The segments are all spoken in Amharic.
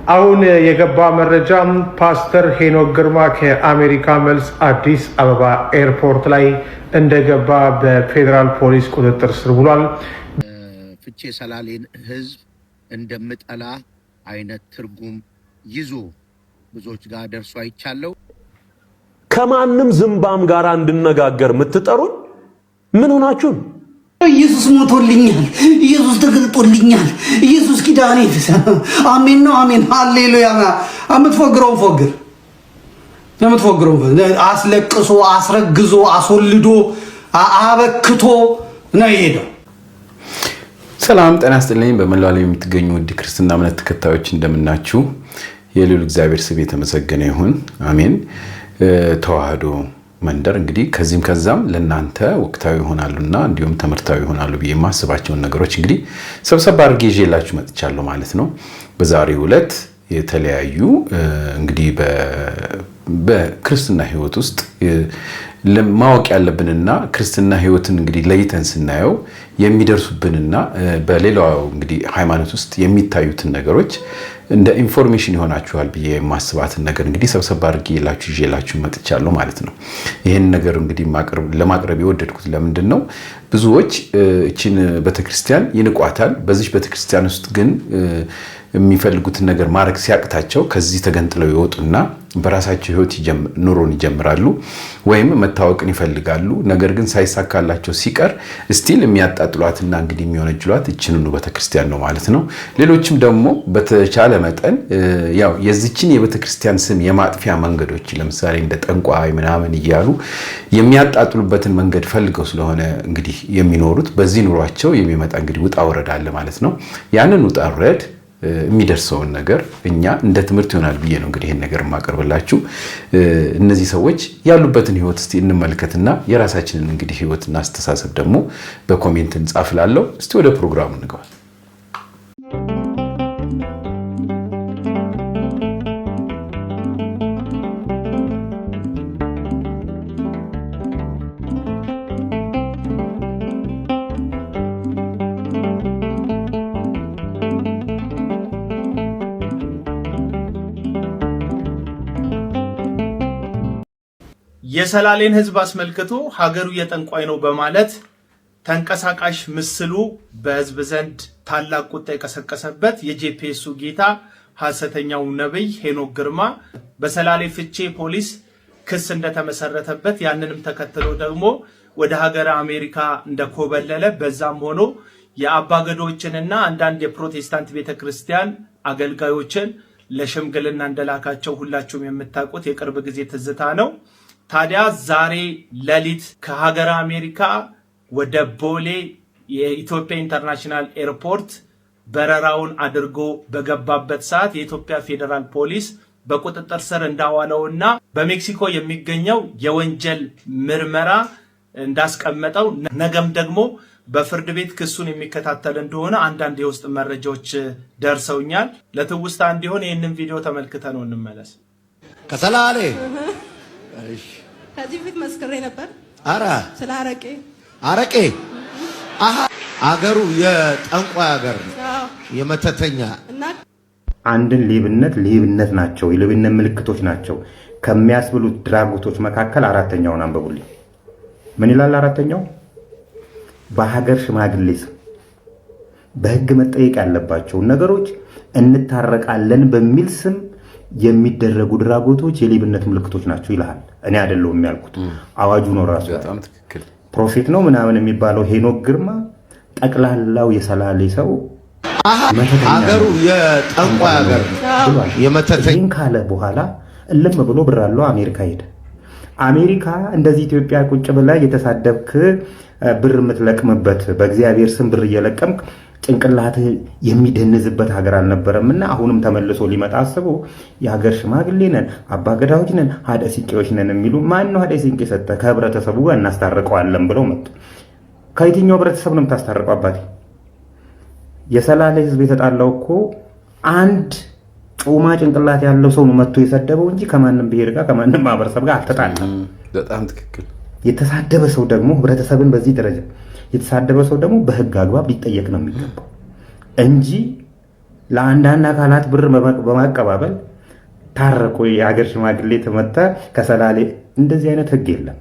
አሁን የገባ መረጃም ፓስተር ሄኖክ ግርማ ከአሜሪካ መልስ አዲስ አበባ ኤርፖርት ላይ እንደገባ በፌዴራል ፖሊስ ቁጥጥር ስር ውሏል። ፍቼ ሰላሌን ህዝብ እንደምጠላ አይነት ትርጉም ይዞ ብዙዎች ጋር ደርሶ አይቻለው። ከማንም ዝምባም ጋር እንድነጋገር የምትጠሩን ምን ሆናችሁ? ኢየሱስ ሞቶልኛል፣ ኢየሱስ ተገልጦልኛል፣ ኢየሱስ ኪዳኔ አሜን ነው አሜን ሃሌሉያ። አምትፎግረው ፎግር አስለቅሶ አስረግዞ አስወልዶ አበክቶ ነው የሄደው። ሰላም ጤና ይስጥልኝ። በመላው ዓለም የምትገኙ ውድ ክርስትና እምነት ተከታዮች እንደምናችሁ። የልዑል እግዚአብሔር ስም የተመሰገነ ይሁን አሜን። ተዋህዶ መንደር እንግዲህ ከዚህም ከዛም ለናንተ ወቅታዊ ይሆናሉና እንዲሁም ትምህርታዊ ይሆናሉ ብዬ የማስባቸውን ነገሮች እንግዲህ ሰብሰብ አድርጌ ይዤላችሁ መጥቻለሁ ማለት ነው። በዛሬው ዕለት የተለያዩ እንግዲህ በክርስትና ህይወት ውስጥ ማወቅ ያለብንና ክርስትና ህይወትን እንግዲህ ለይተን ስናየው የሚደርሱብንና በሌላው እንግዲህ ሃይማኖት ውስጥ የሚታዩትን ነገሮች እንደ ኢንፎርሜሽን ይሆናችኋል ብዬ የማስባትን ነገር እንግዲህ ሰብሰብ አድርጌ ይዤላችሁ መጥቻለሁ ማለት ነው። ይሄን ነገር እንግዲህ ለማቅረብ የወደድኩት ለምንድን ነው? ብዙዎች እቺን ቤተክርስቲያን ይንቋታል። በዚህ ቤተክርስቲያን ውስጥ ግን የሚፈልጉትን ነገር ማድረግ ሲያቅታቸው ከዚህ ተገንጥለው ይወጡና በራሳቸው ህይወት ኑሮን ይጀምራሉ፣ ወይም መታወቅን ይፈልጋሉ። ነገር ግን ሳይሳካላቸው ሲቀር ስቲል የሚያጣጥሏትና እንግዲህ የሚወነጅሏት እቺንኑ ቤተክርስቲያን ነው ማለት ነው። ሌሎችም ደግሞ በተቻለ መጠን ያው የዚችን የቤተክርስቲያን ስም የማጥፊያ መንገዶች ለምሳሌ እንደ ጠንቋይ ምናምን እያሉ የሚያጣጥሉበትን መንገድ ፈልገው ስለሆነ እንግዲህ የሚኖሩት በዚህ ኑሯቸው የሚመጣ እንግዲህ ውጣ ውረድ አለ ማለት ነው። ያንን ውጣ ውረድ የሚደርሰውን ነገር እኛ እንደ ትምህርት ይሆናል ብዬ ነው እንግዲህ ይሄን ነገር ማቀርብላችሁ። እነዚህ ሰዎች ያሉበትን ህይወት እስቲ እንመልከትና የራሳችንን እንግዲህ ህይወትና አስተሳሰብ ደግሞ በኮሜንት እንጻፍላለሁ። እስቲ ወደ ፕሮግራሙ እንገባ። የሰላሌን ህዝብ አስመልክቶ ሀገሩ የጠንቋይ ነው በማለት ተንቀሳቃሽ ምስሉ በህዝብ ዘንድ ታላቅ ቁጣ የቀሰቀሰበት የጄፒኤሱ ጌታ ሐሰተኛው ነብይ ሄኖክ ግርማ በሰላሌ ፍቼ ፖሊስ ክስ እንደተመሰረተበት ያንንም ተከትሎ ደግሞ ወደ ሀገረ አሜሪካ እንደኮበለለ በዛም ሆኖ የአባገዶችንና አንዳንድ የፕሮቴስታንት ቤተክርስቲያን አገልጋዮችን ለሽምግልና እንደላካቸው ሁላችሁም የምታውቁት የቅርብ ጊዜ ትዝታ ነው። ታዲያ ዛሬ ሌሊት ከሀገረ አሜሪካ ወደ ቦሌ የኢትዮጵያ ኢንተርናሽናል ኤርፖርት በረራውን አድርጎ በገባበት ሰዓት የኢትዮጵያ ፌዴራል ፖሊስ በቁጥጥር ስር እንዳዋለውና በሜክሲኮ የሚገኘው የወንጀል ምርመራ እንዳስቀመጠው ነገም ደግሞ በፍርድ ቤት ክሱን የሚከታተል እንደሆነ አንዳንድ የውስጥ መረጃዎች ደርሰውኛል። ለትውስታ እንዲሆን ይህንን ቪዲዮ ተመልክተ ነው እንመለስ። ከሰላሌ ከዚህ ፊት መስክሬ ነበር። አራ ስለ አረቄ አገሩ የጠንቋይ አገር ነው፣ የመተተኛ አንድን ሌብነት ናቸው፣ የሌብነት ምልክቶች ናቸው ከሚያስብሉት ድራጎቶች መካከል አራተኛውን አንብቡልኝ። ምን ይላል አራተኛው? በሀገር ሽማግሌ ስም በህግ መጠየቅ ያለባቸውን ነገሮች እንታረቃለን በሚል ስም የሚደረጉ ድራጎቶች የሌብነት ምልክቶች ናቸው ይላል። እኔ አይደለሁም ያልኩት፣ አዋጁ ነው ራሱ። በጣም ትክክል። ፕሮፌት ነው ምናምን የሚባለው ሄኖክ ግርማ ጠቅላላው የሰላሌ ሰው አገሩ የጠንቋይ አገር ነው፣ የመተተኛ ካለ በኋላ እልም ብሎ ብራለው አሜሪካ ሄደ። አሜሪካ እንደዚህ ኢትዮጵያ ቁጭ ብላ የተሳደብክ ብር የምትለቅምበት በእግዚአብሔር ስም ብር እየለቀምክ ጭንቅላት የሚደንዝበት ሀገር አልነበረምና አሁንም ተመልሶ ሊመጣ አስቦ የሀገር ሽማግሌ ነን፣ አባገዳዎች ነን፣ ሀደ ሲንቄዎች ነን የሚሉ ማን ነው ሀደ ሲንቄ ሰጠ? ከህብረተሰቡ ጋር እናስታርቀዋለን ብለው መጡ። ከየትኛው ህብረተሰብ ነው የምታስታርቀው? አባቴ የሰላሌ ህዝብ የተጣላው እኮ አንድ ጮማ ጭንቅላት ያለው ሰው ነው መጥቶ የሰደበው እንጂ ከማንም ብሔር ጋር ከማንም ማህበረሰብ ጋር አልተጣላም። በጣም ትክክል። የተሳደበ ሰው ደግሞ ህብረተሰብን በዚህ ደረጃ የተሳደበ ሰው ደግሞ በህግ አግባብ ሊጠየቅ ነው የሚገባው እንጂ ለአንዳንድ አካላት ብር በማቀባበል ታረቁ። የሀገር ሽማግሌ ተመታ ከሰላሌ እንደዚህ አይነት ህግ የለም።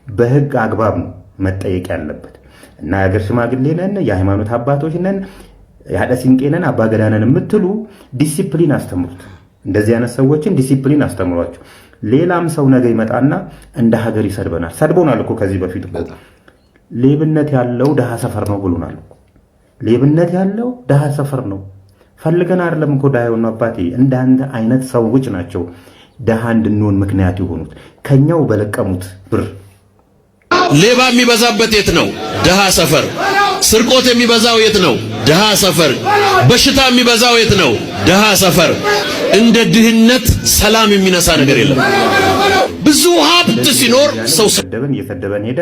በህግ አግባብ ነው መጠየቅ ያለበት እና የሀገር ሽማግሌ ነን፣ የሃይማኖት አባቶች ነን፣ የሀደ ሲንቄ ነን፣ አባገዳ ነን የምትሉ ዲሲፕሊን አስተምሩት። እንደዚህ አይነት ሰዎችን ዲሲፕሊን አስተምሯቸው። ሌላም ሰው ነገ ይመጣና እንደ ሀገር ይሰድበናል። ሰድቦናል እኮ ከዚህ በፊት ሌብነት ያለው ድሃ ሰፈር ነው ብሎናል። ሌብነት ያለው ድሃ ሰፈር ነው። ፈልገን አይደለም እኮ ድሃ የሆነው አባቴ። እንዳንተ አይነት ሰዎች ናቸው ድሃ እንድንሆን ምክንያት የሆኑት ከኛው በለቀሙት ብር። ሌባ የሚበዛበት የት ነው? ድሃ ሰፈር። ስርቆት የሚበዛው የት ነው? ድሃ ሰፈር። በሽታ የሚበዛው የት ነው? ድሃ ሰፈር። እንደ ድህነት ሰላም የሚነሳ ነገር የለም። ብዙ ሀብት ሲኖር ሰው እየሰደበን ሄደ።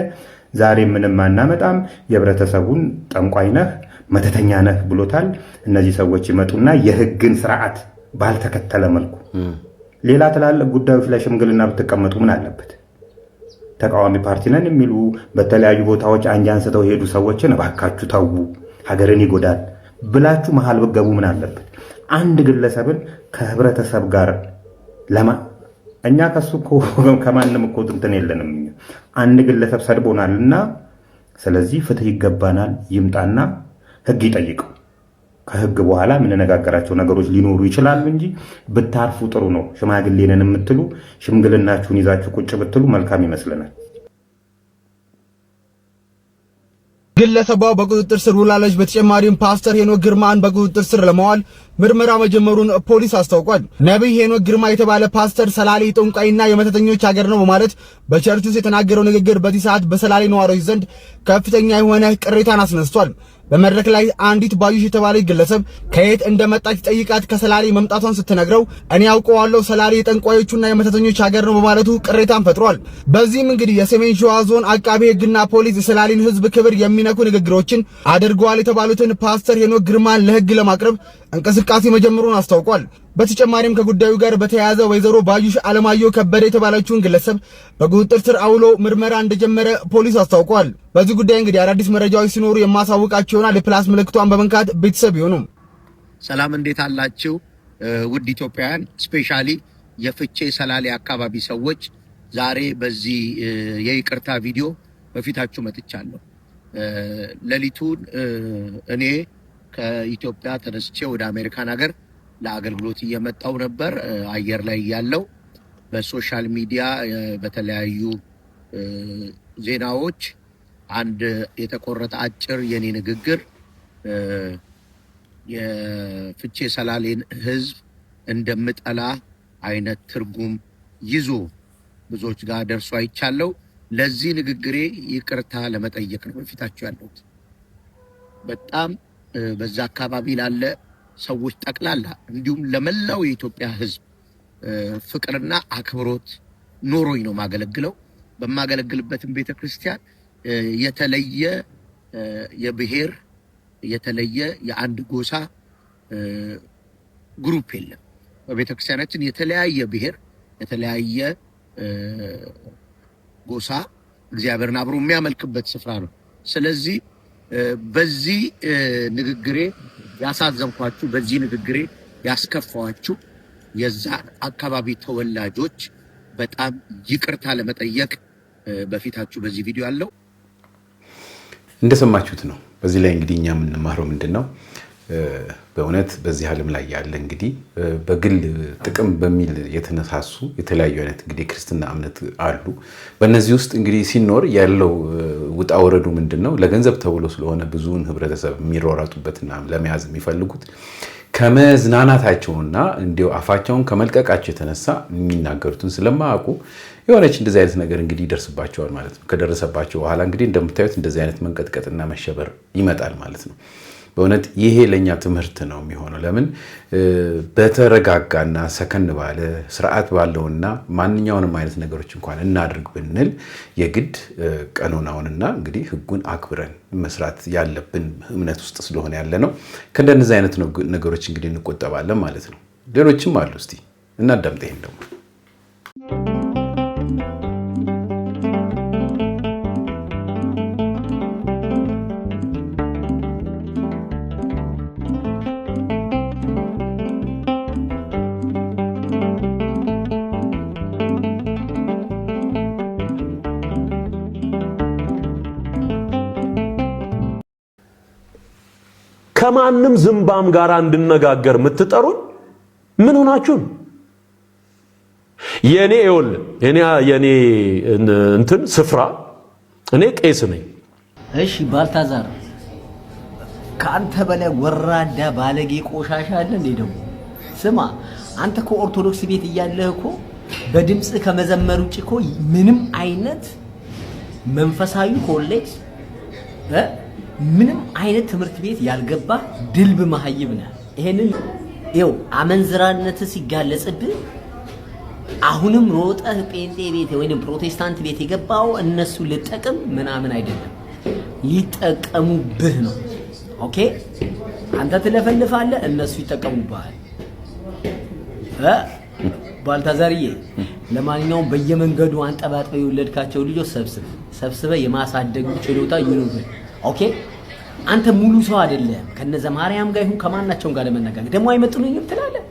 ዛሬ ምንም አናመጣም፣ የህብረተሰቡን ጠንቋይ ነህ መተተኛ ነህ ብሎታል። እነዚህ ሰዎች ይመጡና የህግን ስርዓት ባልተከተለ መልኩ ሌላ ትላልቅ ጉዳዮች ላይ ሽምግልና ብትቀመጡ ምን አለበት? ተቃዋሚ ፓርቲ ነን የሚሉ በተለያዩ ቦታዎች አንጃ አንስተው ሄዱ ሰዎችን እባካችሁ ተዉ፣ ሀገርን ይጎዳል ብላችሁ መሃል ብትገቡ ምን አለበት? አንድ ግለሰብን ከህብረተሰብ ጋር እኛ ከሱ ከማንም እኮ እንትን የለንም። አንድ ግለሰብ ሰድቦናልና ስለዚህ ፍትህ ይገባናል፣ ይምጣና ህግ ይጠይቀው። ከህግ በኋላ የምንነጋገራቸው ነገሮች ሊኖሩ ይችላሉ እንጂ ብታርፉ ጥሩ ነው። ሽማግሌ ነን የምትሉ ሽምግልናችሁን ይዛችሁ ቁጭ ብትሉ መልካም ይመስለናል። ግለሰቧ በቁጥጥር ስር ውላለች። በተጨማሪም ፓስተር ሄኖክ ግርማን በቁጥጥር ስር ለማዋል ምርመራ መጀመሩን ፖሊስ አስታውቋል። ነብይ ሄኖክ ግርማ የተባለ ፓስተር ሰላሌ ጠንቋይና የመተተኞች ሀገር ነው በማለት በቸርች ውስጥ የተናገረው ንግግር በዚህ ሰዓት በሰላሌ ነዋሪዎች ዘንድ ከፍተኛ የሆነ ቅሬታን አስነስቷል። በመድረክ ላይ አንዲት ባዩሽ የተባለች ግለሰብ ከየት እንደመጣች ጠይቃት ከሰላሌ መምጣቷን ስትነግረው እኔ ያውቀዋለሁ ሰላሌ የጠንቋዮቹና የመተተኞች ሀገር ነው በማለቱ ቅሬታን ፈጥሯል። በዚህም እንግዲህ የሰሜን ሸዋ ዞን አቃቤ ሕግና ፖሊስ የሰላሌን ሕዝብ ክብር የሚነኩ ንግግሮችን አድርገዋል የተባሉትን ፓስተር ሄኖክ ግርማን ለሕግ ለማቅረብ እንቅስቃሴ መጀመሩን አስታውቋል። በተጨማሪም ከጉዳዩ ጋር በተያያዘ ወይዘሮ ባዩሽ አለማየሁ ከበደ የተባለችውን ግለሰብ በቁጥጥር ስር አውሎ ምርመራ እንደጀመረ ፖሊስ አስታውቋል። በዚህ ጉዳይ እንግዲህ አዳዲስ መረጃዎች ሲኖሩ የማሳውቃችሁ ይሆናል። የፕላስ ምልክቷን በመንካት ቤተሰብ ይሁኑ። ሰላም፣ እንዴት አላችሁ ውድ ኢትዮጵያውያን፣ ስፔሻሊ የፍቼ ሰላሌ አካባቢ ሰዎች፣ ዛሬ በዚህ የይቅርታ ቪዲዮ በፊታችሁ መጥቻለሁ። ሌሊቱን እኔ ከኢትዮጵያ ተነስቼ ወደ አሜሪካን ሀገር ለአገልግሎት እየመጣው ነበር። አየር ላይ ያለው በሶሻል ሚዲያ በተለያዩ ዜናዎች አንድ የተቆረጠ አጭር የኔ ንግግር የፍቼ ሰላሌን ሕዝብ እንደምጠላ አይነት ትርጉም ይዞ ብዙዎች ጋር ደርሶ አይቻለው። ለዚህ ንግግሬ ይቅርታ ለመጠየቅ ነው በፊታችሁ ያለሁት። በጣም በዛ አካባቢ ላለ ሰዎች ጠቅላላ እንዲሁም ለመላው የኢትዮጵያ ሕዝብ ፍቅርና አክብሮት ኖሮኝ ነው ማገለግለው። በማገለግልበትም ቤተክርስቲያን የተለየ የብሔር የተለየ የአንድ ጎሳ ግሩፕ የለም። በቤተክርስቲያናችን የተለያየ ብሔር የተለያየ ጎሳ እግዚአብሔርን አብሮ የሚያመልክበት ስፍራ ነው። ስለዚህ በዚህ ንግግሬ ያሳዘንኳችሁ፣ በዚህ ንግግሬ ያስከፋዋችሁ የዛ አካባቢ ተወላጆች በጣም ይቅርታ ለመጠየቅ በፊታችሁ በዚህ ቪዲዮ አለው። እንደሰማችሁት ነው። በዚህ ላይ እንግዲህ እኛ የምንማረው ምንድነው? በእውነት በዚህ ዓለም ላይ ያለ እንግዲህ በግል ጥቅም በሚል የተነሳሱ የተለያዩ አይነት እንግዲህ ክርስትና እምነት አሉ። በእነዚህ ውስጥ እንግዲህ ሲኖር ያለው ውጣ ወረዱ ምንድነው? ለገንዘብ ተብሎ ስለሆነ ብዙውን ህብረተሰብ የሚሯሯጡበትና ለመያዝ የሚፈልጉት ከመዝናናታቸውና እንዲሁ አፋቸውን ከመልቀቃቸው የተነሳ የሚናገሩትን ስለማያውቁ የሆነች እንደዚህ አይነት ነገር እንግዲህ ይደርስባቸዋል ማለት ነው። ከደረሰባቸው በኋላ እንግዲህ እንደምታዩት እንደዚህ አይነት መንቀጥቀጥና መሸበር ይመጣል ማለት ነው። በእውነት ይሄ ለኛ ትምህርት ነው የሚሆነው። ለምን በተረጋጋና ሰከን ባለ ስርዓት ባለውና ማንኛውንም አይነት ነገሮች እንኳን እናድርግ ብንል የግድ ቀኖናውንና እንግዲህ ህጉን አክብረን መስራት ያለብን እምነት ውስጥ ስለሆነ ያለ ነው። ከእንደነዚህ አይነት ነገሮች እንግዲህ እንቆጠባለን ማለት ነው። ሌሎችም አሉ። እስቲ እናዳምጥ ይሄን ደግሞ። ከማንም ዝምባም ጋር እንድነጋገር የምትጠሩን ምን ሆናችሁ? የኔ እንትን ስፍራ እኔ ቄስ ነኝ። እሺ ባልታዛር ካንተ በላይ ወራዳ ባለጌ ቆሻሻ አለ እንዴ? ደግሞ ስማ አንተ ከኦርቶዶክስ ቤት እያለህ እኮ በድምጽ ከመዘመር ውጭ እኮ ምንም አይነት መንፈሳዊ ኮሌጅ ምንም አይነት ትምህርት ቤት ያልገባ ድልብ መሀይብ ነህ። ይሄንን ይኸው አመንዝራነት ሲጋለጽብህ አሁንም ሮጠህ ጴንጤ ቤት ወይንም ፕሮቴስታንት ቤት የገባው እነሱ ልጠቅም ምናምን አይደለም፣ ሊጠቀሙብህ ነው። ኦኬ አንተ ትለፈልፋለህ፣ እነሱ ይጠቀሙብሃል። ባልታዛርዬ ለማንኛውም በየመንገዱ አንጠባጥበው የወለድካቸው ልጆች ሰብስበህ የማሳደግ ችሎታ ይኑርህ። ኦኬ አንተ ሙሉ ሰው አይደለም። ከነዘ ማርያም ጋር ይሁን ከማናቸውም ጋር ለመነጋገር ደግሞ አይመጥኑኝም ትላለህ።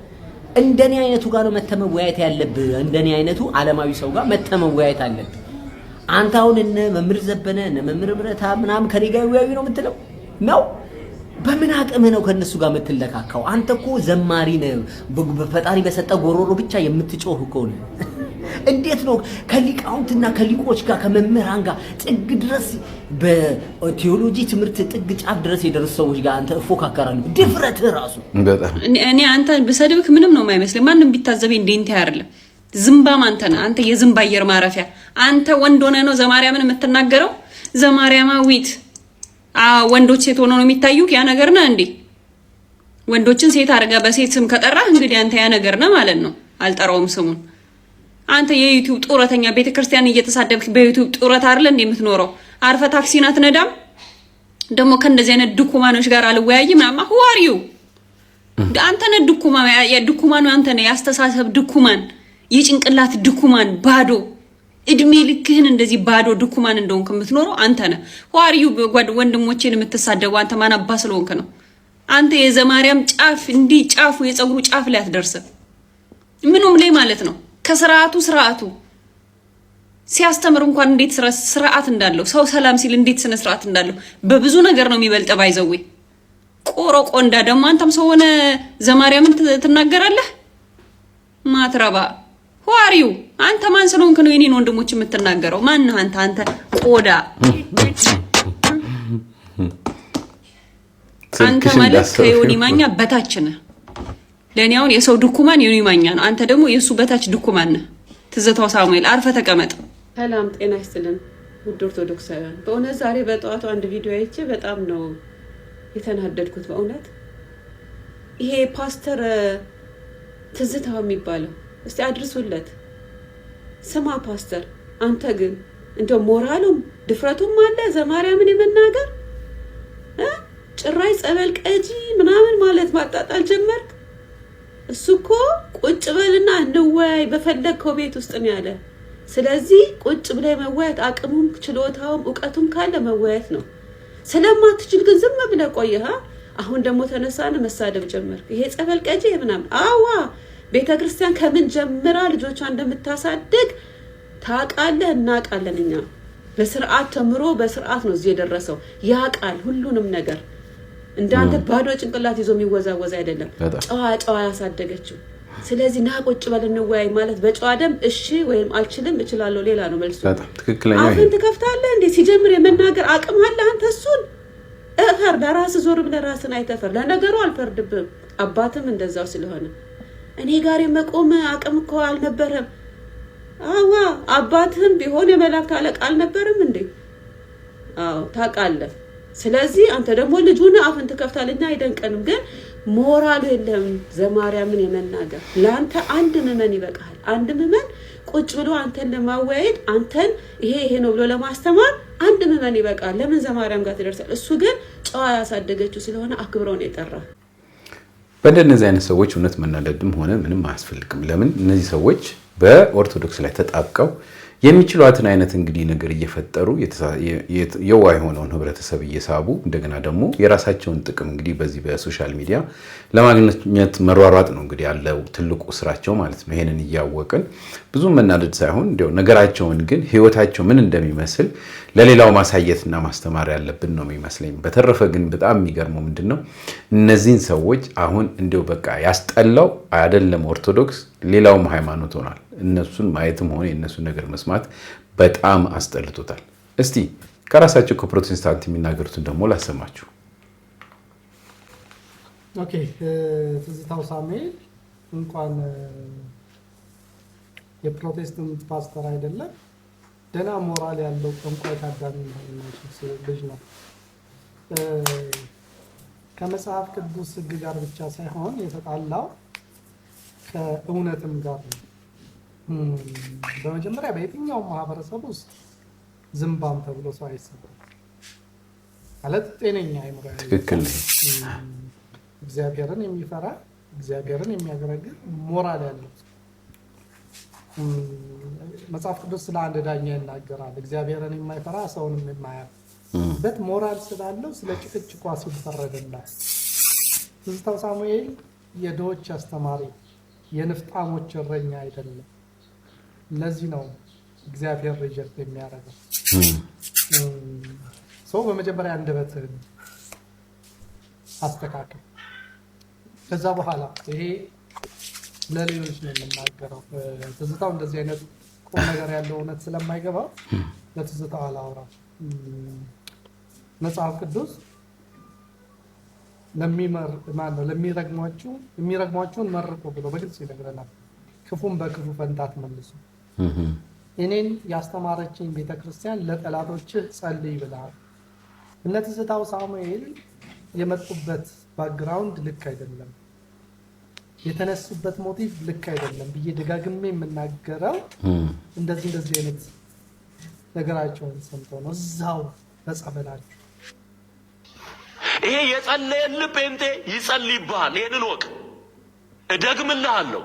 እንደኔ አይነቱ ጋር ነው መተመወያየት ያለብህ። እንደኔ አይነቱ ዓለማዊ ሰው ጋር መተመወያየት አለብህ። አንተ አሁን እነ መምህር ዘበነ እነ መምህር ብረታ ምናምን ከኔ ጋር ይወያዩ ነው የምትለው ነው? በምን አቅም ነው ከነሱ ጋር የምትለካካው? አንተ እኮ ዘማሪ ነህ። በፈጣሪ በሰጠ ጎሮሮ ብቻ የምትጮህ እኮ ነው። እንዴት ነው ከሊቃውንትና ከሊቆች ጋር ከመምህራን ጋር ጥግ ድረስ በቴዎሎጂ ትምህርት ጥግ ጫፍ ድረስ የደረሱ ሰዎች ጋር አንተ እፎካከራለህ? ድፍረትህ ራሱ በጣም እኔ አንተ በሰድብክ ምንም ነው የማይመስለኝ። ማንንም ቢታዘበኝ እንደንተ አይደለም። ዝምባም አንተ ነህ። አንተ የዝምባ አየር ማረፊያ። አንተ ወንድ ሆነ ነው ዘማርያምን የምትናገረው? ዘማርያማዊት ወንዶች ሴት ሆነው ነው የሚታዩክ? ያ ነገር ነው እንዴ? ወንዶችን ሴት አድርጋ በሴት ስም ከጠራህ እንግዲህ አንተ ያ ነገር ነው ማለት ነው። አልጠራውም ስሙን። አንተ የዩቲዩብ ጡረተኛ ቤተክርስቲያን እየተሳደብክ በዩቲዩብ ጡረት አይደል እንዴ የምትኖረው? አርፈ ታክሲን አትነዳም? ደግሞ ከእንደዚህ አይነት ድኩማኖች ጋር አልወያይም ምናምን። who are you? አንተ ነህ ድኩማን አንተ ነህ። ያስተሳሰብ ድኩማን፣ የጭንቅላት ድኩማን፣ ባዶ እድሜ ልክህን እንደዚህ ባዶ ድኩማን እንደሆንክ የምትኖረው አንተ ነህ። who are you? ወንድሞቼን የምትሳደቡ አንተ ማን አባ ስለሆንክ ነው? አንተ የዘማርያም ጫፍ እንዲህ ጫፉ የፀጉሩ ጫፍ ላይ አትደርስም። ምኑም ላይ ማለት ነው። ከስርዓቱ ሲያስተምር እንኳን እንዴት ስርዓት እንዳለው ሰው ሰላም ሲል እንዴት ስነ ስርዓት እንዳለው በብዙ ነገር ነው የሚበልጥ። ባይዘው ቆሮቆንዳ ደግሞ አንተም ሰው ሆነ ዘማርያምን ትናገራለህ? ማትረባ who are you? አንተ ማን ስለሆንክ ነው የኔን ወንድሞች የምትናገረው? ማን ነህ አንተ ቆዳ? አንተ ማለት ከዮኒ ማኛ በታች ነህ። ለኔ አሁን የሰው ድኩማን ዮኒ ማኛ ነው። አንተ ደግሞ የሱ በታች ድኩማን ነህ። ትዝታው ሳሙኤል አርፈ ተቀመጥ። ሰላም ጤና ይስጥልን ውድ ኦርቶዶክሳውያን። በእውነት ዛሬ በጠዋቱ አንድ ቪዲዮ አይቼ በጣም ነው የተናደድኩት። በእውነት ይሄ ፓስተር ትዝታው የሚባለው እስቲ አድርሱለት። ስማ ፓስተር፣ አንተ ግን እንደው ሞራሉም ድፍረቱም አለ ዘማርያምን የመናገር ጭራይ ጸበል ቀጂ ምናምን ማለት ማጣጣል ጀመርክ። እሱ እኮ ቁጭ በልና እንወያይ በፈለግከው ቤት ውስጥ ነው ያለ። ስለዚህ ቁጭ ብለህ መወያየት አቅሙም ችሎታውም እውቀቱም ካለ መወያየት ነው። ስለማትችል ግን ዝም ብለህ ቆየህ። አሁን ደግሞ ተነሳን መሳደብ ጀመርክ። ይሄ ጸበል ቀጂ ምናምን። አዋ ቤተክርስቲያን ከምን ጀምራ ልጆቿ እንደምታሳድግ ታውቃለህ፣ እናውቃለን። እኛ በስርዓት ተምሮ በስርዓት ነው እዚህ የደረሰው። ያውቃል ሁሉንም ነገር። እንዳንተ ባዶ ጭንቅላት ይዞ የሚወዛወዝ አይደለም። ጨዋ ያሳደገችው። ስለዚህ ና ቁጭ በል እንወያይ ማለት በጨዋ ደም እሺ ወይም አልችልም እችላለሁ ሌላ ነው መልሱ። አፍን ትከፍታለህ እንዴ? ሲጀምር የመናገር አቅም አለ አንተ። እሱን እፈር፣ ለራስ ዞር ብለህ ራስን አይተፈር። ለነገሩ አልፈርድብም፣ አባትም እንደዛው ስለሆነ እኔ ጋር የመቆም አቅም እኮ አልነበረም። አዋ አባትም ቢሆን የመላእክት አለቃ አልነበረም እንዴ? አዎ ታውቃለህ። ስለዚህ አንተ ደግሞ ልጁን አፍን ትከፍታለኛ፣ አይደንቀንም። ግን ሞራሉ የለም ዘማርያምን የመናገር። ለአንተ አንድ ምዕመን ይበቃል። አንድ ምዕመን ቁጭ ብሎ አንተን ለማወያየት አንተን ይሄ ነው ብሎ ለማስተማር አንድ ምዕመን ይበቃል። ለምን ዘማርያም ጋር ትደርሳል? እሱ ግን ጨዋ ያሳደገችው ስለሆነ አክብረው ነው የጠራ። በእንደነዚህ አይነት ሰዎች እውነት መናደድም ሆነ ምንም አያስፈልግም። ለምን እነዚህ ሰዎች በኦርቶዶክስ ላይ ተጣብቀው የሚችሏትን አይነት እንግዲህ ነገር እየፈጠሩ የዋህ የሆነውን ህብረተሰብ እየሳቡ እንደገና ደግሞ የራሳቸውን ጥቅም እንግዲህ በዚህ በሶሻል ሚዲያ ለማግኘት መሯሯጥ ነው እንግዲህ ያለው ትልቁ ስራቸው ማለት ነው። ይሄንን እያወቅን ብዙ መናደድ ሳይሆን እንደው ነገራቸውን ግን ህይወታቸው ምን እንደሚመስል ለሌላው ማሳየትና ማስተማር ያለብን ነው የሚመስለኝ። በተረፈ ግን በጣም የሚገርመው ምንድነው እነዚህን ሰዎች አሁን እንደው በቃ ያስጠላው አይደለም ኦርቶዶክስ ሌላውም ሃይማኖት ሆኗል። እነሱን ማየትም ሆነ የነሱን ነገር መስማት በጣም አስጠልቶታል። እስቲ ከራሳቸው ከፕሮቴስታንት የሚናገሩትን ደግሞ ላሰማችሁ። ኦኬ ትዝታው ሳሙኤል እንኳን የፕሮቴስታንት ፓስተር አይደለም ደና ሞራል ያለው ጠንቋይ ታዳሚ ልጅ ነው። ከመጽሐፍ ቅዱስ ሕግ ጋር ብቻ ሳይሆን የተጣላው ከእውነትም ጋር ነው። በመጀመሪያ በየትኛውም ማህበረሰብ ውስጥ ዝምባም ተብሎ ሰው አይሰራም ማለት ጤነኛ አይምሮ ያለው ትክክል እግዚአብሔርን የሚፈራ እግዚአብሔርን የሚያገለግል ሞራል ያለው መጽሐፍ ቅዱስ ስለ አንድ ዳኛ ይናገራል። እግዚአብሔርን የማይፈራ ሰውንም የማያፍርበት ሞራል ስላለው ስለ ጭቅጭቋ ሲፈረድላት። ትዝታው ሳሙኤል የድሆች አስተማሪ የንፍጣሞች እረኛ አይደለም። ለዚህ ነው እግዚአብሔር ሪጀክት የሚያደርገው። ሰው በመጀመሪያ አንደበትህን አስተካክል። ከዛ በኋላ ይሄ ለሌሎች ነው የምናገረው። ትዝታው እንደዚህ አይነት ቁም ነገር ያለው እውነት ስለማይገባው ለትዝታው አላወራም። መጽሐፍ ቅዱስ የሚረግሟችሁን መርቁ ብሎ በግልጽ ይነግረናል። ክፉን በክፉ ፈንታ አትመልሱ። እኔን ያስተማረችኝ ቤተክርስቲያን ለጠላቶችህ ጸልይ ብለሃል። እነ ትዝታው ሳሙኤል የመጡበት ባክግራውንድ ልክ አይደለም፣ የተነሱበት ሞቲቭ ልክ አይደለም ብዬ ደጋግሜ የምናገረው እንደዚህ አይነት ነገራቸውን ሰምተው ነው። እዛው በጸበላቸው ይሄ የጸለየልህ ጴንጤ ይጸልይብሃል። ይሄንን ወቅ እደግምልሃለሁ።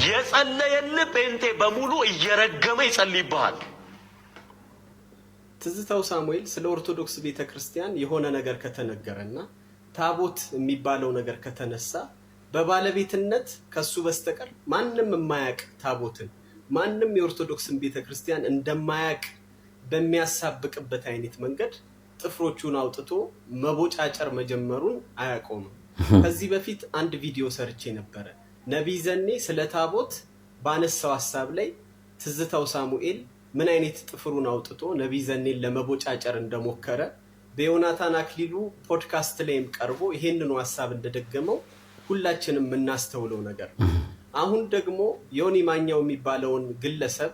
የጸለየልህ ጴንጤ በሙሉ እየረገመ ይጸልይብሃል። ትዝታው ሳሙኤል ስለ ኦርቶዶክስ ቤተክርስቲያን የሆነ ነገር ከተነገረና ታቦት የሚባለው ነገር ከተነሳ በባለቤትነት ከሱ በስተቀር ማንም የማያቅ ታቦትን ማንም የኦርቶዶክስን ቤተክርስቲያን እንደማያቅ በሚያሳብቅበት አይነት መንገድ ጥፍሮቹን አውጥቶ መቦጫጨር መጀመሩን አያቆምም። ከዚህ በፊት አንድ ቪዲዮ ሰርቼ ነበረ። ነቢይ ዘኔ ስለ ታቦት ባነሳው ሐሳብ ላይ ትዝታው ሳሙኤል ምን አይነት ጥፍሩን አውጥቶ ነቢይ ዘኔን ለመቦጫጨር እንደሞከረ በዮናታን አክሊሉ ፖድካስት ላይም ቀርቦ ይሄንኑ ሐሳብ እንደደገመው ሁላችንም የምናስተውለው ነገር። አሁን ደግሞ ዮኒ ማኛው የሚባለውን ግለሰብ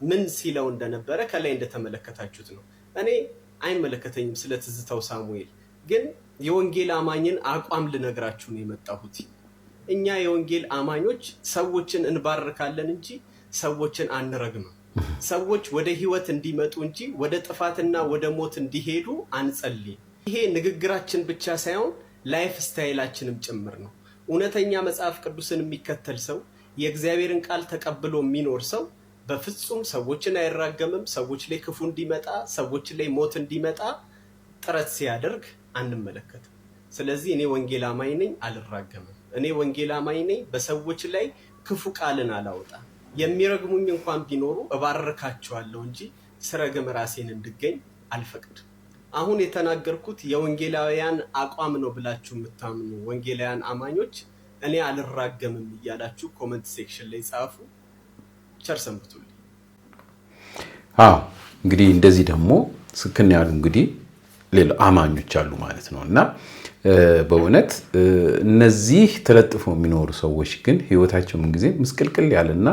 ምን ሲለው እንደነበረ ከላይ እንደተመለከታችሁት ነው። እኔ አይመለከተኝም ስለ ትዝታው ሳሙኤል፣ ግን የወንጌል አማኝን አቋም ልነግራችሁ ነው የመጣሁት። እኛ የወንጌል አማኞች ሰዎችን እንባርካለን እንጂ ሰዎችን አንረግምም። ሰዎች ወደ ህይወት እንዲመጡ እንጂ ወደ ጥፋትና ወደ ሞት እንዲሄዱ አንጸልይም። ይሄ ንግግራችን ብቻ ሳይሆን ላይፍ ስታይላችንም ጭምር ነው። እውነተኛ መጽሐፍ ቅዱስን የሚከተል ሰው የእግዚአብሔርን ቃል ተቀብሎ የሚኖር ሰው በፍጹም ሰዎችን አይራገምም። ሰዎች ላይ ክፉ እንዲመጣ፣ ሰዎች ላይ ሞት እንዲመጣ ጥረት ሲያደርግ አንመለከትም። ስለዚህ እኔ ወንጌል አማኝ ነኝ፣ አልራገምም። እኔ ወንጌል አማኝ ነኝ፣ በሰዎች ላይ ክፉ ቃልን አላወጣም። የሚረግሙኝ እንኳን ቢኖሩ እባርካቸዋለሁ እንጂ ስረግም ራሴን እንድገኝ አልፈቅድም። አሁን የተናገርኩት የወንጌላውያን አቋም ነው ብላችሁ የምታምኑ ወንጌላውያን አማኞች እኔ አልራገምም እያላችሁ ኮሜንት ሴክሽን ላይ ጻፉ። ቸር ሰንብቱልኝ። እንግዲህ እንደዚህ ደግሞ ስክን ያሉ እንግዲህ ሌላ አማኞች አሉ ማለት ነው። እና በእውነት እነዚህ ተለጥፈው የሚኖሩ ሰዎች ግን ህይወታቸው ምንጊዜም ምስቅልቅል ያለና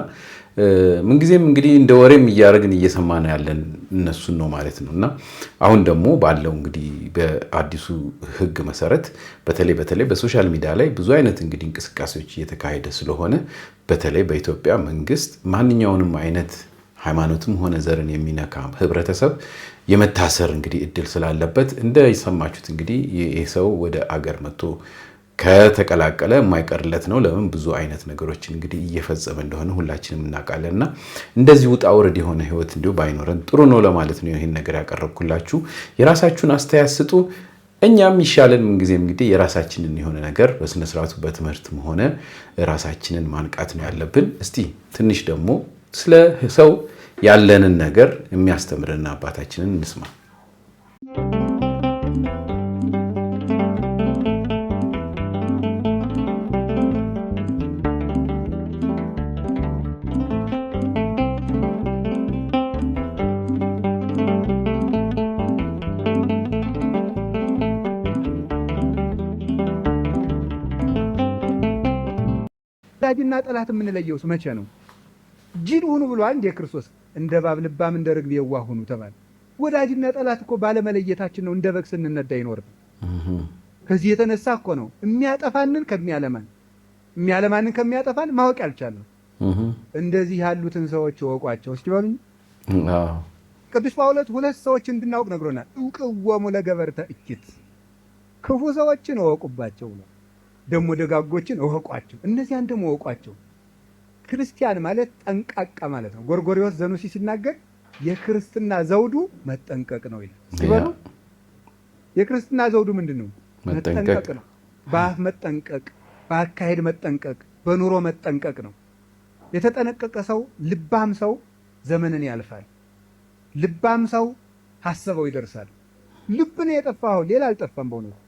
ምንጊዜም እንግዲህ እንደ ወሬም እያደረግን እየሰማን ያለን እነሱን ነው ማለት ነው። እና አሁን ደግሞ ባለው እንግዲህ በአዲሱ ህግ መሰረት በተለይ በሶሻል ሚዲያ ላይ ብዙ አይነት እንግዲህ እንቅስቃሴዎች እየተካሄደ ስለሆነ በተለይ በኢትዮጵያ መንግስት ማንኛውንም አይነት ሃይማኖትም ሆነ ዘርን የሚነካ ህብረተሰብ የመታሰር እንግዲህ እድል ስላለበት እንደሰማችሁት እንግዲህ ይህ ሰው ወደ አገር መጥቶ ከተቀላቀለ የማይቀርለት ነው። ለምን ብዙ አይነት ነገሮችን እንግዲህ እየፈጸመ እንደሆነ ሁላችንም እናውቃለንና እንደዚህ ውጣ ውረድ የሆነ ህይወት እንዲሁ ባይኖረን ጥሩ ነው ለማለት ነው ይሄን ነገር ያቀረብኩላችሁ። የራሳችሁን አስተያየት ስጡ። እኛም ይሻለን ምን ጊዜም እንግዲህ የራሳችንን የሆነ ነገር በስነ ስርዓቱ በትምህርትም ሆነ ራሳችንን ማንቃት ነው ያለብን። እስቲ ትንሽ ደግሞ ስለ ሰው ያለንን ነገር የሚያስተምርና አባታችንን እንስማ። ወዳጅና ጠላት የምንለየው መቼ ነው? ጅል ሁኑ ብሏል እንደ ክርስቶስ እንደ እባብ ልባም እንደ ርግብ የዋህ ሁኑ ተባለ። ወዳጅና ጠላት እኮ ባለመለየታችን ነው እንደ በግ ስንነዳ ይኖርም። ከዚህ የተነሳ እኮ ነው የሚያጠፋንን የሚያለማንን ከሚያጠፋን ማወቅ ያልቻልነው። እንደዚህ ያሉትን ሰዎች ወቋቸው እስኪ በሉኝ። ቅዱስ ጳውሎስ ሁለት ሰዎች እንድናውቅ ነግሮናል። እውቅወሙ ለገበርተ እኪት፣ ክፉ ሰዎችን እወቁባቸው ነው። ደግሞ ደጋጎችን እወቋቸው፣ እነዚያን ደግሞ እወቋቸው። ክርስቲያን ማለት ጠንቃቃ ማለት ነው። ጎርጎርዮስ ዘኑሲ ሲናገር የክርስትና ዘውዱ መጠንቀቅ ነው ይላል። ሲበሉ የክርስትና ዘውዱ ምንድነው? መጠንቀቅ ነው። በአፍ መጠንቀቅ፣ በአካሄድ መጠንቀቅ፣ በኑሮ መጠንቀቅ ነው። የተጠነቀቀ ሰው ልባም ሰው ዘመንን ያልፋል። ልባም ሰው ሐሰበው ይደርሳል። ልብ ነው የጠፋው፣ ሌላ አልጠፋም በእውነቱ።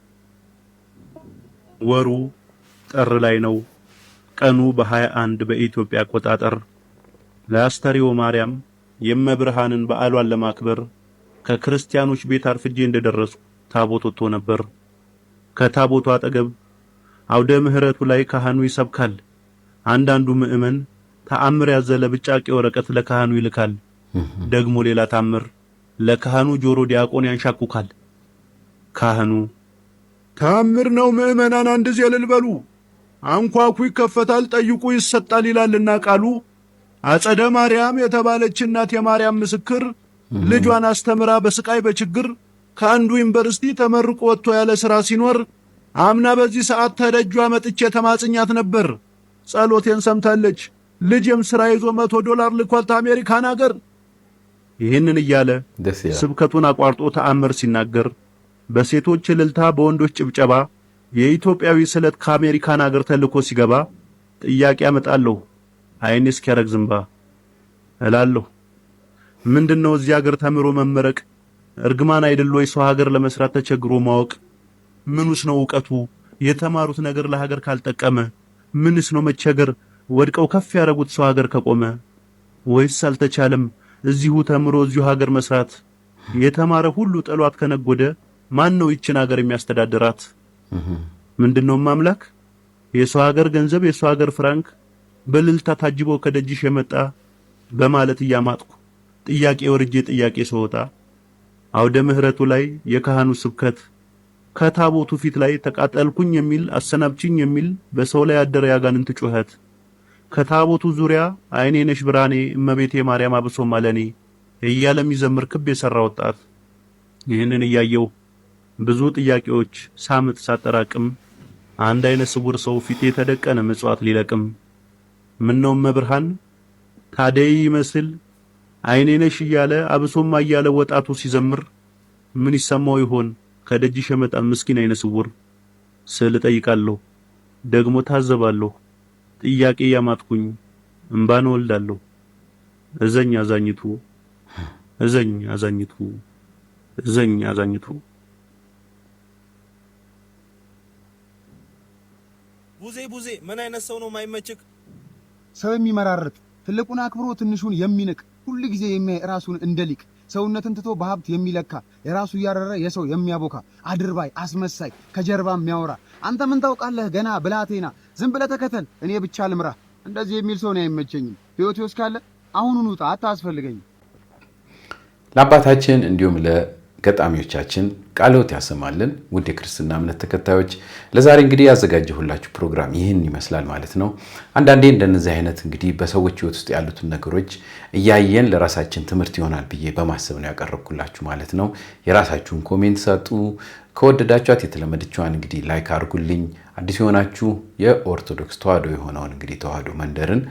ወሩ ጥር ላይ ነው። ቀኑ በ21 በኢትዮጵያ አቆጣጠር ለአስተርዮ ማርያም የመብርሃንን በዓሏን ለማክበር ከክርስቲያኖች ቤት አርፍጄ እንደደረሱ ታቦት ወጥቶ ነበር። ከታቦቱ አጠገብ አውደ ምሕረቱ ላይ ካህኑ ይሰብካል። አንዳንዱ ምእመን ተአምር ያዘለ ብጫቂ ወረቀት ለካህኑ ይልካል። ደግሞ ሌላ ታምር ለካህኑ ጆሮ ዲያቆን ያንሻኩካል። ካህኑ ታምር ነው ምእመናን አንድ ጊዜ እልል በሉ፣ አንኳኩ ይከፈታል፣ ጠይቁ ይሰጣል ይላልና ቃሉ። አጸደ ማርያም የተባለች እናት የማርያም ምስክር ልጇን አስተምራ በስቃይ በችግር ከአንዱ ዩኒቨርሲቲ ተመርቆ ወጥቶ ያለ ሥራ ሲኖር አምና በዚህ ሰዓት ተደጇ መጥቼ ተማጽኛት ነበር። ጸሎቴን ሰምታለች። ልጅም ሥራ ይዞ $100 ልኳል አሜሪካን ሀገር። ይህንን እያለ ስብከቱን አቋርጦ ተአምር ሲናገር በሴቶች እልልታ በወንዶች ጭብጨባ የኢትዮጵያዊ ስለት ከአሜሪካን ሀገር ተልኮ ሲገባ ጥያቄ አመጣለሁ አይኔ እስኪያረግ ዝምባ እላለሁ። ምንድነው እዚህ ሀገር ተምሮ መመረቅ እርግማን አይደል ወይ? ሰው ሀገር ለመስራት ተቸግሮ ማወቅ ምንስ ነው ዕውቀቱ? የተማሩት ነገር ለሀገር ካልጠቀመ ምንስ ነው መቸገር? ወድቀው ከፍ ያረጉት ሰው ሀገር ከቆመ ወይስ አልተቻለም እዚሁ ተምሮ እዚሁ ሀገር መስራት? የተማረ ሁሉ ጥሏት ከነጎደ ማን ነው ይችን ሀገር የሚያስተዳድራት? ምንድነው ማምላክ የሰው ሀገር ገንዘብ የሰው ሀገር ፍራንክ በልልታ ታጅቦ ከደጅሽ የመጣ በማለት እያማጥኩ ጥያቄ ወርጄ ጥያቄ ሰውጣ አውደ ምሕረቱ ላይ የካህኑ ስብከት ከታቦቱ ፊት ላይ ተቃጠልኩኝ የሚል አሰናብችኝ የሚል በሰው ላይ ያደረ ያጋንንት ጩኸት ከታቦቱ ዙሪያ አይኔ ነሽ ብርሃኔ እመቤቴ ማርያም አብሶ ማለኔ እያለ የሚዘምር ክብ የሰራ ወጣት። ይህንን እያየው ብዙ ጥያቄዎች ሳምጥ ሳጠራቅም አንድ አይነ ስውር ሰው ፊቴ ተደቀነ ምጽዋት ሊለቅም። ምነው መብርሃን ታደይ ይመስል አይኔ ነሽ እያለ አብሶማ እያለ ወጣቱ ሲዘምር ምን ይሰማው ይሆን? ከደጅሽ የመጣ ምስኪን አይነ ስውር ስል ጠይቃለሁ፣ ደግሞ ታዘባለሁ። ጥያቄ ያማጥኩኝ እንባን ወልዳለሁ። እዘኝ አዛኝቱ እዘኝ አዛኝቱ እዘኝ አዛኝቱ። ቡዜ ምን አይነት ሰው ነው ማይመችክ? ሰው የሚመራረጥ ትልቁን አክብሮ ትንሹን የሚንቅ ሁሉ ጊዜ የሚያይ ራሱን እንደሊቅ ሰውነትን ትቶ በሀብት የሚለካ የራሱ ያረረ የሰው የሚያቦካ አድርባይ አስመሳይ ከጀርባ የሚያወራ አንተ ምን ታውቃለህ ገና ብላቴና ዝም ብለህ ተከተል እኔ ብቻ ልምራ እንደዚህ የሚል ሰው ነው አይመቸኝም። ህይወት ውስጥ ካለ አሁኑን ውጣ አታስፈልገኝ። ለአባታችን እንዲሁም ለገጣሚዎቻችን ቃልዎት ያሰማልን። ውድ የክርስትና እምነት ተከታዮች ለዛሬ እንግዲህ ያዘጋጀሁላችሁ ፕሮግራም ይህን ይመስላል ማለት ነው። አንዳንዴ እንደነዚህ አይነት እንግዲህ በሰዎች ህይወት ውስጥ ያሉትን ነገሮች እያየን ለራሳችን ትምህርት ይሆናል ብዬ በማሰብ ነው ያቀረብኩላችሁ ማለት ነው። የራሳችሁን ኮሜንት ሰጡ። ከወደዳችኋት የተለመደችዋን እንግዲህ ላይክ አድርጉልኝ። አዲስ የሆናችሁ የኦርቶዶክስ ተዋህዶ የሆነውን እንግዲህ ተዋህዶ መንደርን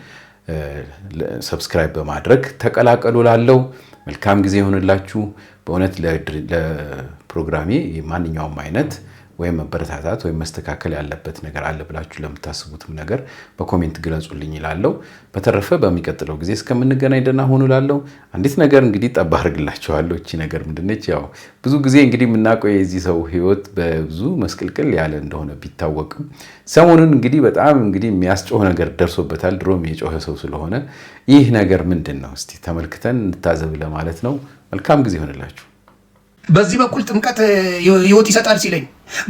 ሰብስክራይብ በማድረግ ተቀላቀሉ። ላለው መልካም ጊዜ ይሁንላችሁ። በእውነት ለፕሮግራሜ ማንኛውም አይነት ወይም መበረታታት ወይም መስተካከል ያለበት ነገር አለ ብላችሁ ለምታስቡትም ነገር በኮሜንት ግለጹልኝ ይላለው። በተረፈ በሚቀጥለው ጊዜ እስከምንገናኝ ደህና ሁኑ ላለው። አንዲት ነገር እንግዲህ ጠባ አድርግላችኋለሁ። እቺ ነገር ምንድነች? ያው ብዙ ጊዜ እንግዲህ የምናውቀው የዚህ ሰው ህይወት በብዙ መስቅልቅል ያለ እንደሆነ ቢታወቅም ሰሞኑን እንግዲህ በጣም እንግዲህ የሚያስጮህ ነገር ደርሶበታል። ድሮም የጮኸ ሰው ስለሆነ ይህ ነገር ምንድነው? እስቲ ተመልክተን እንታዘብ ለማለት ነው። መልካም ጊዜ ይሁንላችሁ። በዚህ በኩል ጥምቀት ህይወት ይሰጣል ሲለኝ፣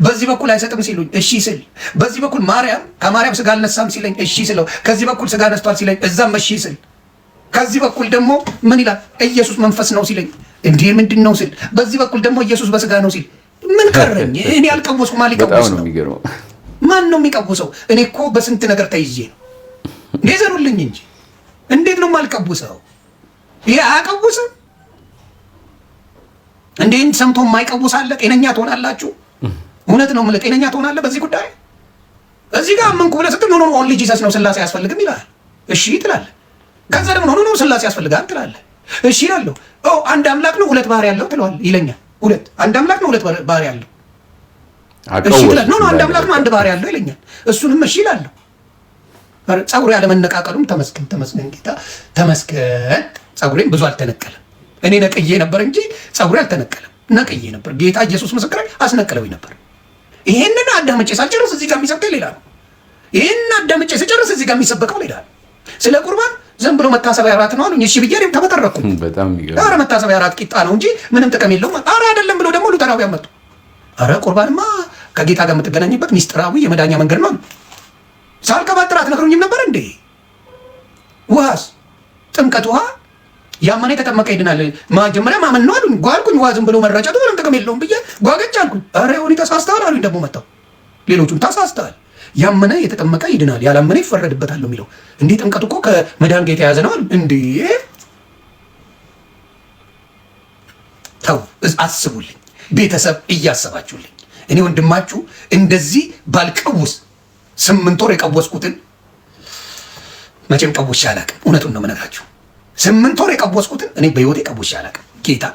በዚህ በኩል አይሰጥም ሲሉኝ እሺ ስል፣ በዚህ በኩል ከማርያም ስጋ አልነሳም ሲለኝ እሺ ስለው፣ ከዚህ በኩል ስጋ ነስቷል ሲለኝ እዛም እሺ ስል፣ ከዚህ በኩል ደግሞ ምን ይላል ኢየሱስ መንፈስ ነው ሲለኝ እንዴ ምንድን ነው ስል፣ በዚህ በኩል ደግሞ ኢየሱስ በስጋ ነው ሲል ምን ቀረኝ? እኔ አልቀወስኩም። ማን ሊቀወስ ነው? ማን ነው የሚቀውሰው? እኔ እኮ በስንት ነገር ተይዤ ነው። እንዴ ዘሩልኝ እንጂ እንዴት ነው የማልቀውሰው? ይሄ አያቀውስም። እንዴን ሰምቶ የማይቀውስ አለ? ጤነኛ ትሆናላችሁ? እውነት ነው የምልህ፣ ጤነኛ ትሆናለህ በዚህ ጉዳይ። እዚህ ጋር ምን ብለህ ስትል ኖ ኦንሊ ጂሰስ ነው ስላሴ አያስፈልግም ይላል። እሺ ትላለህ። ከዛ ደግሞ ኖ ስላሴ ያስፈልጋል ትላለህ። እሺ እላለሁ። አንድ አምላክ ነው ሁለት ባህሪ ያለው ትለዋል ይለኛል። አንድ አምላክ ነው ሁለት ባህሪ ያለው። እሺ ትላለህ። ኖ አንድ አምላክ ነው አንድ ባህሪ ያለው ይለኛል። እሱንም እሺ እላለሁ። ፀጉሬ ያለመነቃቀሉም ተመስገን ጌታ ተመስገን። ፀጉሬም ብዙ አልተነቀለም። እኔ ነቅዬ ነበር እንጂ ፀጉሬ አልተነቀለም። ነቅዬ ነበር። ጌታ ኢየሱስ ምስክሬ አስነቀለውኝ ነበር። ይሄንን አዳምጬ ሳልጨርስ እዚህ ጋር የሚሰብከው ሌላ ነው። ይሄንን አዳምጬ ስጨርስ እዚህ ጋር የሚሰበከው ሌላ ነው። ስለ ቁርባን ዝም ብሎ መታሰቢያ እራት ነው አሉኝ። እሺ ብዬ እኔም ተበተረኩኝ። ኧረ መታሰቢያ እራት ቂጣ ነው እንጂ ምንም ጥቅም የለውም። ኧረ አይደለም ብሎ ደግሞ ሉተራውያን መጡ። ኧረ ቁርባንማ ከጌታ ጋር የምትገናኝበት ሚስጥራዊ የመዳኛ መንገድ ነው። ሳልቀባጥር አትነግሩኝም ነበር እንዴ? ውሃስ ጥምቀት ውሃ ያመነ የተጠመቀ ይድናል። መጀመሪያ ማመን ነው አሉኝ። ጓልኩኝ። ውሃ ዝም ብሎ መረጨቱ ምንም ጥቅም የለውም ብዬ ጓገጭ አልኩኝ። ኧረ ይሁን ተሳስተሃል አሉኝ። ደግሞ መጣው ሌሎቹም ተሳስተሃል፣ ያመነ የተጠመቀ ይድናል፣ ያላመነ ይፈረድበታል ነው የሚለው። እንዴ ጥምቀቱ እኮ ከመዳን ጋር የተያዘ ነው አሉ። እንዴ ተው፣ አስቡልኝ ቤተሰብ እያሰባችሁልኝ። እኔ ወንድማችሁ እንደዚህ ባልቀውስ 8 ወር የቀወስኩትን መቼም ቀውሼ አላውቅም። እውነቱን ነው የምነግራችሁ። 8 ወር የቀወስኩትን እኔ በህይወቴ ቀውሼ አላውቅም። ጌታ